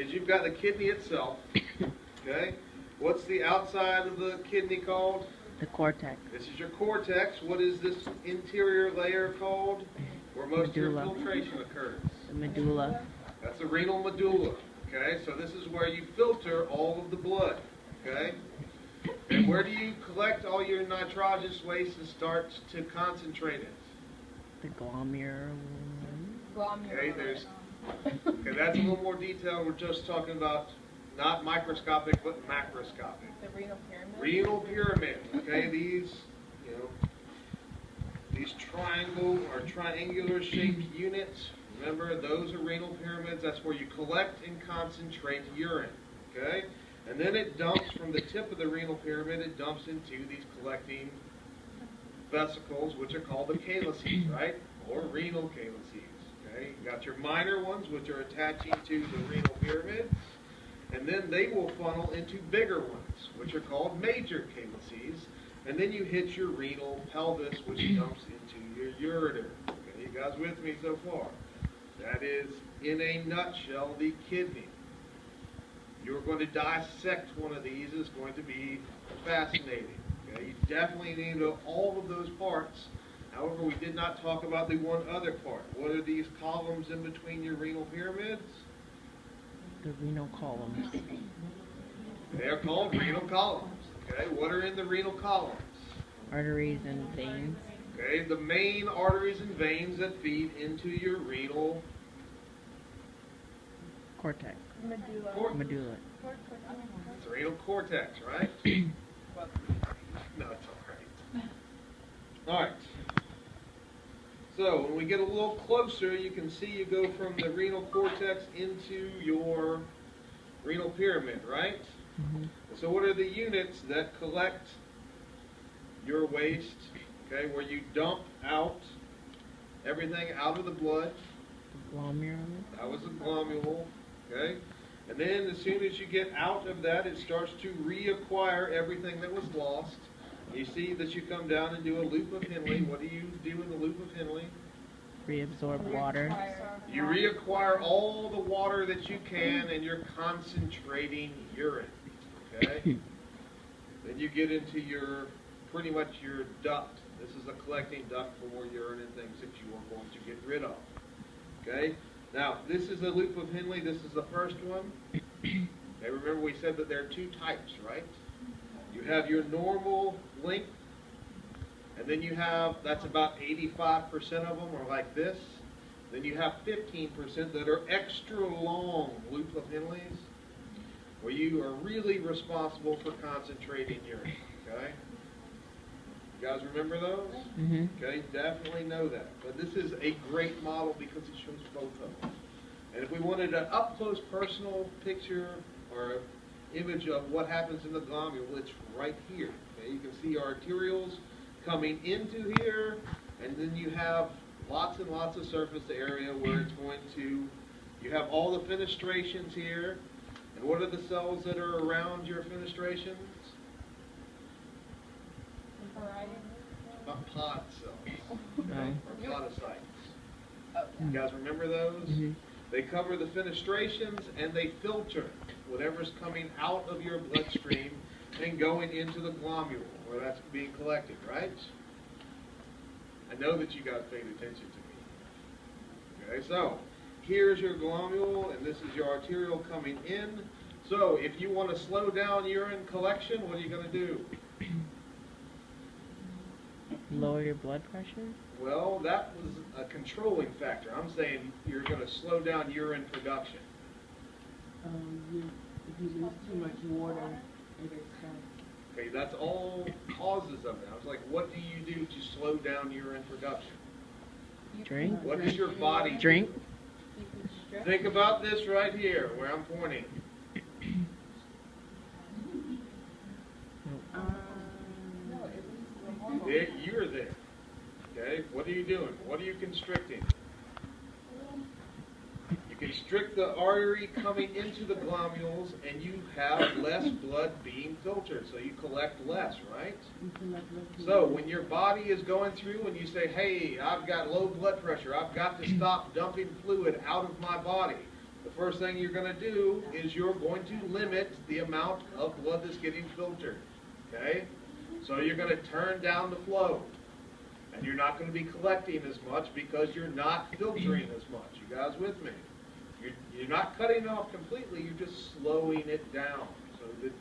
is you've got the kidney itself. Okay? What's the outside of the kidney called? The cortex. This is your cortex. What is this interior layer called? Where most of your filtration occurs. The medulla. That's the renal medulla. Okay? So this is where you filter all of the blood. Okay? And where do you collect all your nitrogenous waste and start to concentrate it? The glomerular. Okay, okay, that's a little more detail. We're just talking about not microscopic, but macroscopic. The renal pyramid? Renal pyramid. Okay, these, these triangle or triangular shaped units, remember, those are renal pyramids. That's where you collect and concentrate urine. Okay? And then it dumps from the tip of the renal pyramid, it dumps into these collecting vesicles, which are called the calyces, right? Or renal calyces. Okay? You got your minor ones, which are attaching to the renal pyramid. And then they will funnel into bigger ones, which are called major calyces. And then you hit your renal pelvis, which dumps into your ureter. Okay, you guys with me so far? That is, in a nutshell, the kidney. You're going to dissect one of these. It's going to be fascinating. Okay? You definitely need to know all of those parts. However, we did not talk about the one other part. What are these columns in between your renal pyramids? The renal columns. They are called renal columns. Okay, what are in the renal columns? Arteries and veins. Okay, the main arteries and veins that feed into your renal Cortex. Medulla. Medulla. It's the renal cortex, right? No, it's all right. All right. So when we get a little closer, you can see you go from the renal cortex into your renal pyramid, right? Mm-hmm. So what are the units that collect your waste, okay, where you dump out everything out of the blood? The glomerule. That was the glomule, okay? And then as soon as you get out of that, it starts to reacquire everything that was lost. You see that you come down and do a loop of Henle. What do you do in the loop of Henle? Reabsorb water. You reacquire all the water that you can, and you're concentrating urine. Okay? Then you get into your, pretty much your duct. This is a collecting duct for more urine and things that you are going to get rid of. Okay? Now, this is a loop of Henle. This is the first one. Okay, remember we said that there are two types, right? You have your normal length, and then you have, that's about 85% of them are like this. Then you have 15% that are extra long loop of Henle's, where you are really responsible for concentrating urine. Okay? You guys remember those? Mm-hmm. Okay, definitely know that. But this is a great model because it shows both of them. And if we wanted an up-close personal picture or image of what happens in the glomule, it's right here. Okay? You can see arterioles coming into here, and then you have lots and lots of surface area where it's going to, you have all the fenestrations here. And what are the cells that are around your fenestrations? Pod cells, okay? Or podocytes. You guys remember those? Mm-hmm. They cover the fenestrations and they filter whatever's coming out of your bloodstream and going into the glomule where that's being collected, right? I know that you guys paid attention to me. Okay, so here's your glomule and this is your arteriole coming in. So if you want to slow down urine collection, what are you going to do? Lower your blood pressure? Well, that was a controlling factor. I'm saying you're going to slow down urine production. If you lose too much water, it gets Okay, that's all causes of it. I was like, what do you do to slow down urine production? Drink? What does your body do? Drink? Think about this right here, where I'm pointing. You're there. Okay, what are you doing? What are you constricting? You constrict the artery coming into the glomerules, and you have less blood being filtered, so you collect less, right? So when your body is going through and you say, hey, I've got low blood pressure, I've got to stop dumping fluid out of my body, the first thing you're going to do is you're going to limit the amount of blood that's getting filtered. Okay? So you're going to turn down the flow. And you're not going to be collecting as much because you're not filtering as much. You guys with me? You're not cutting it off completely, you're just slowing it down so that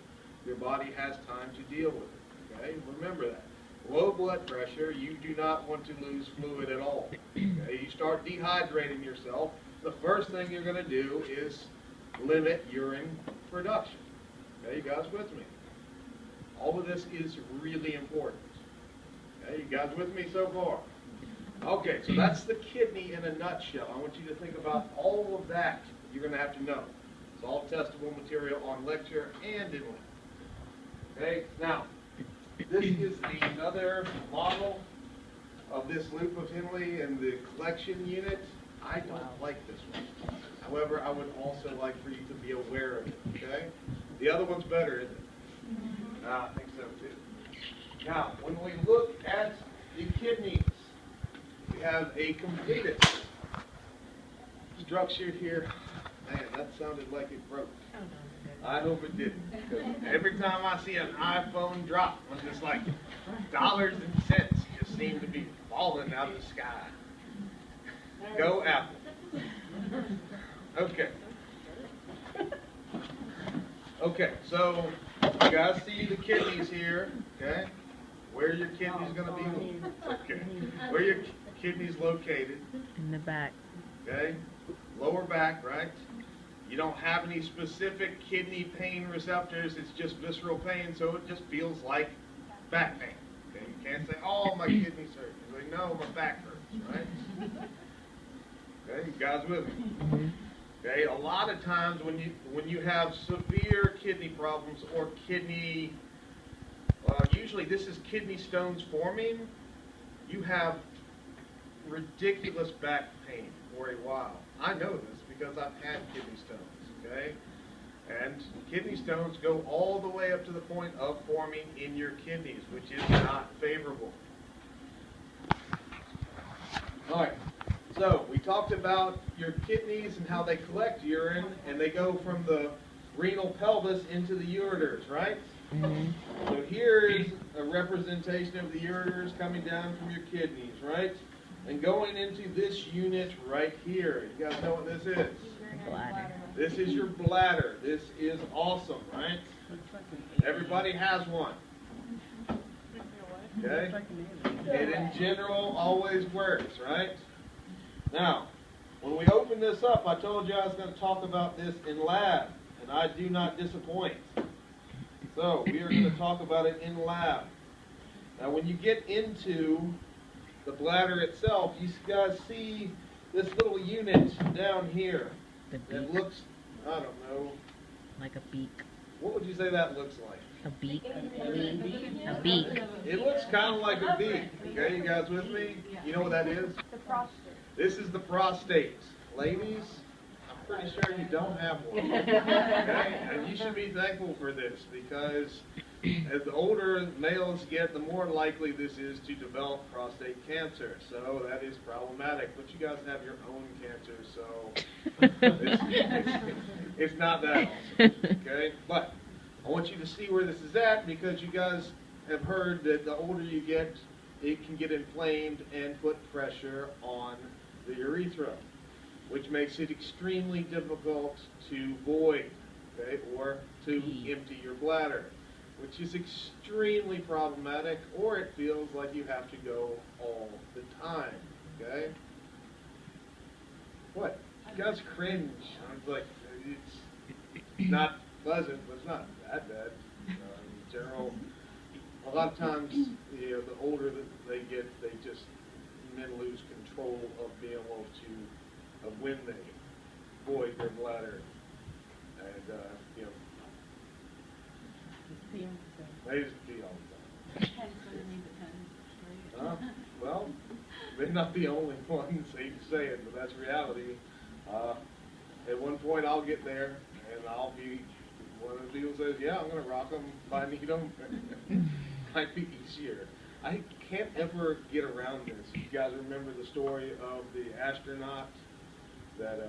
your body has time to deal with it. Okay? Remember that. Low blood pressure, you do not want to lose fluid at all. Okay? You start dehydrating yourself, the first thing you're going to do is limit urine production. Okay, you guys with me? All of this is really important. Okay, you guys with me so far? Okay, so that's the kidney in a nutshell. I want you to think about all of that you're going to have to know. It's all testable material on lecture and in lab. Okay, now, this is another model of this loop of Henle and the collection unit. I don't like this one. However, I would also like for you to be aware of it, okay? The other one's better, isn't it? I think so too. Now, when we look at the kidneys, we have a completed structure here. Man, that sounded like it broke. I hope it didn't. Every time I see an iPhone drop, I'm just like, dollars and cents just seem to be falling out of the sky. Go Apple. Okay. Okay, so you guys see the kidneys here, okay? Where your kidney's going to be? Okay. Where your kidney's located? In the back. Okay. Lower back, right? You don't have any specific kidney pain receptors. It's just visceral pain, so it just feels like back pain. Okay. You can't say, "Oh, my kidneys hurt." You say, "No, my back hurts." Right? Okay. You guys with me? Okay. A lot of times when you have severe kidney problems or kidney usually this is kidney stones forming, you have ridiculous back pain for a while. I know this because I've had kidney stones, okay? And kidney stones go all the way up to the point of forming in your kidneys, which is not favorable. All right, so we talked about your kidneys and how they collect urine, and they go from the renal pelvis into the ureters, right? So here is a representation of the ureters coming down from your kidneys, right? And going into this unit right here. You guys know what this is? Bladder. This is your bladder. This is awesome, right? Everybody has one. Okay? It in general always works, right? Now, when we open this up, I told you I was going to talk about this in lab, and I do not disappoint. So, we are going to talk about it in lab. Now, when you get into the bladder itself, you guys see this little unit down here. The beak. It looks, I don't know, Like a beak. what would you say that looks like? A beak. A beak. It looks kind of like a beak. Okay, you guys with me? You know what that is? The prostate. This is the prostate. Ladies, I'm pretty sure you don't have one. Okay? And you should be thankful for this because as the older males get, the more likely this is to develop prostate cancer. So that is problematic. But you guys have your own cancer, so it's not that awesome. Okay? But I want you to see where this is at because you guys have heard that the older you get, it can get inflamed and put pressure on the urethra, which makes it extremely difficult to void, okay, or to empty your bladder, which is extremely problematic, or it feels like you have to go all the time, okay? What? You guys cringe. I'm like, it's not pleasant, but it's not that bad. In general, a lot of times, you know, the older that they get, men lose control of being able to, of when they void their bladder. And, you know, they just pee all the time. Well, they're not the only ones, hate to say it, but that's reality. At one point I'll get there, and I'll be one of the people who says, yeah, I'm going to rock them if I need them. Might be easier. I can't ever get around this. You guys remember the story of the astronaut that